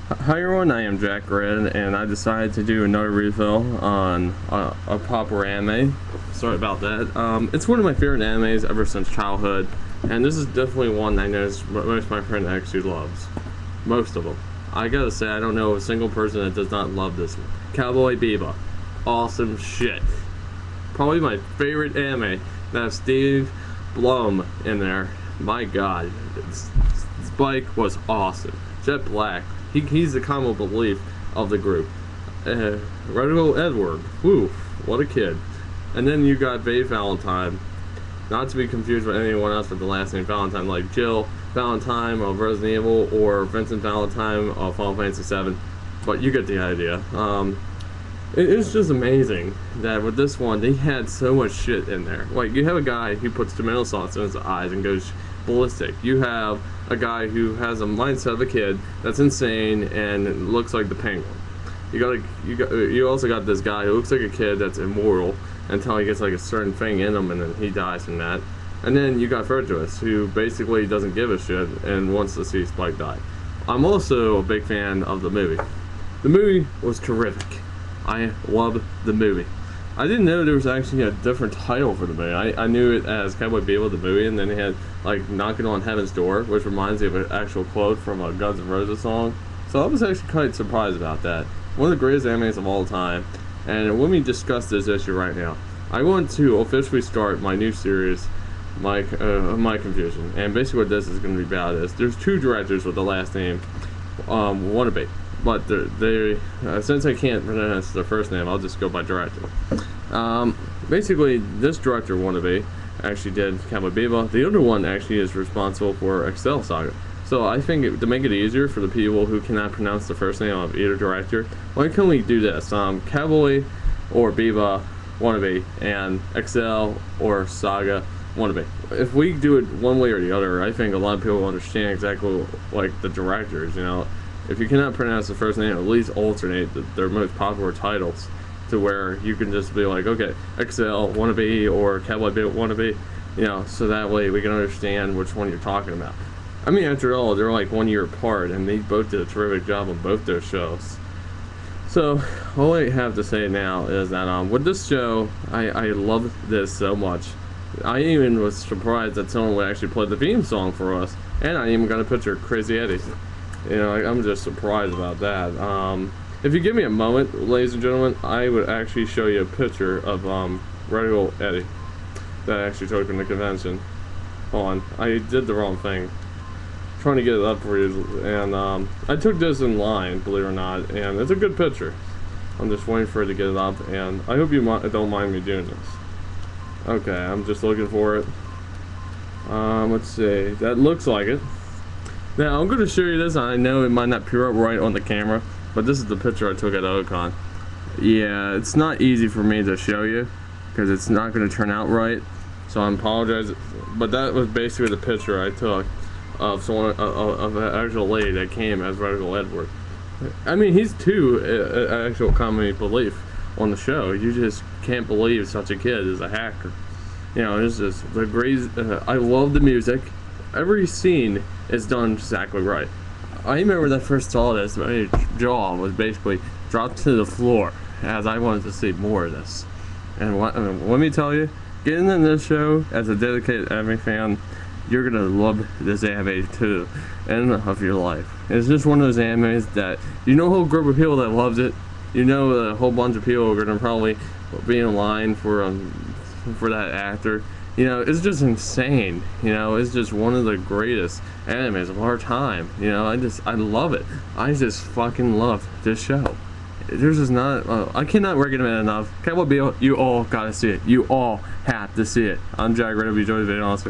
Hi everyone, I am Jack Red, and I decided to do another refill on a popular anime. Sorry about that. It's one of my favorite animes ever since childhood, and this is definitely one I noticed most of my friends actually loves. Most of them. I gotta say, I don't know a single person that does not love this one. Cowboy Bebop. Awesome shit. Probably my favorite anime that has Steve Blum in there. My god. Spike was awesome. Jet Black. He's the common belief of the group. Radical Edward, woo, what a kid. And then you got Babe Valentine, not to be confused with anyone else with the last name Valentine, like Jill Valentine of Resident Evil or Vincent Valentine of Final Fantasy VII, but you get the idea. It's just amazing that with this one, they had so much shit in there. Like, you have a guy who puts tomato sauce in his eyes and goes ballistic. You have a guy who has a mindset of a kid that's insane and looks like the Penguin. You also got this guy who looks like a kid that's immortal until he gets like a certain thing in him and then he dies from that. And then you got Virtuous, who basically doesn't give a shit and wants to see Spike die. I'm also a big fan of the movie. The movie was terrific. I love the movie. I didn't know there was actually a different title for the movie. I knew it as Cowboy Bebop the movie, and then they had like Knocking on Heaven's Door, which reminds me of an actual quote from a Guns N' Roses song. So I was actually quite surprised about that. One of the greatest animes of all time. And let me discuss this issue right now. I want to officially start my new series, My Confusion. And basically what this is going to be about is there's two directors with the last name Wannabe. But since I can't pronounce their first name, I'll just go by director. Basically, this director, Wannabe, actually did Cowboy Bebop. The other one actually is responsible for Excel Saga. So I think to make it easier for the people who cannot pronounce the first name of either director, why can't we do this? Cowboy or Bebop Wannabe and Excel or Saga Wannabe. If we do it one way or the other, I think a lot of people will understand exactly like the directors, you know. If you cannot pronounce the first name, at least alternate their most popular titles to where you can just be like, okay, Excel Wannabe or Cowboy Bebop Wannabe, you know, so that way we can understand which one you're talking about. I mean, after all, they're like 1 year apart, and they both did a terrific job on both their shows. So, all I have to say now is that with this show, I love this so much. I even was surprised that someone would actually play the theme song for us, and I even got a picture of Crazy Eddie. You know, I'm just surprised about that. If you give me a moment, ladies and gentlemen, I would actually show you a picture of Radical Eddie that I actually took from the convention. Hold on, I did the wrong thing. I'm trying to get it up for you, and I took this in line, believe it or not, and it's a good picture. I'm just waiting for it to get it up, and I hope you don't mind me doing this. Okay, I'm just looking for it. Let's see, that looks like it. Now, I'm going to show you this. I know it might not appear up right on the camera, but this is the picture I took at Ocon. Yeah, it's not easy for me to show you, because it's not going to turn out right, so I apologize. But that was basically the picture I took of someone, of an actual lady that came as Radical Edward. I mean, he's too actual comedy belief on the show. You just can't believe such a kid is a hacker. You know, it's just the great. I love the music. Every scene is done exactly right. I remember that I first saw this, my jaw was basically dropped to the floor as I wanted to see more of this. And let me tell you, getting in this show as a dedicated anime fan, you're gonna love this anime too, end of your life. It's just one of those animes that you know a whole group of people that loves it. You know a whole bunch of people are gonna probably be in line for that actor. You know, it's just insane. You know, it's just one of the greatest animes of our time. You know, I love it. I just fucking love this show. There's just not, I cannot recommend it enough. Cowboy Bebop, you all gotta see it. You all have to see it. I'm Jack Red. If you enjoyed the video, also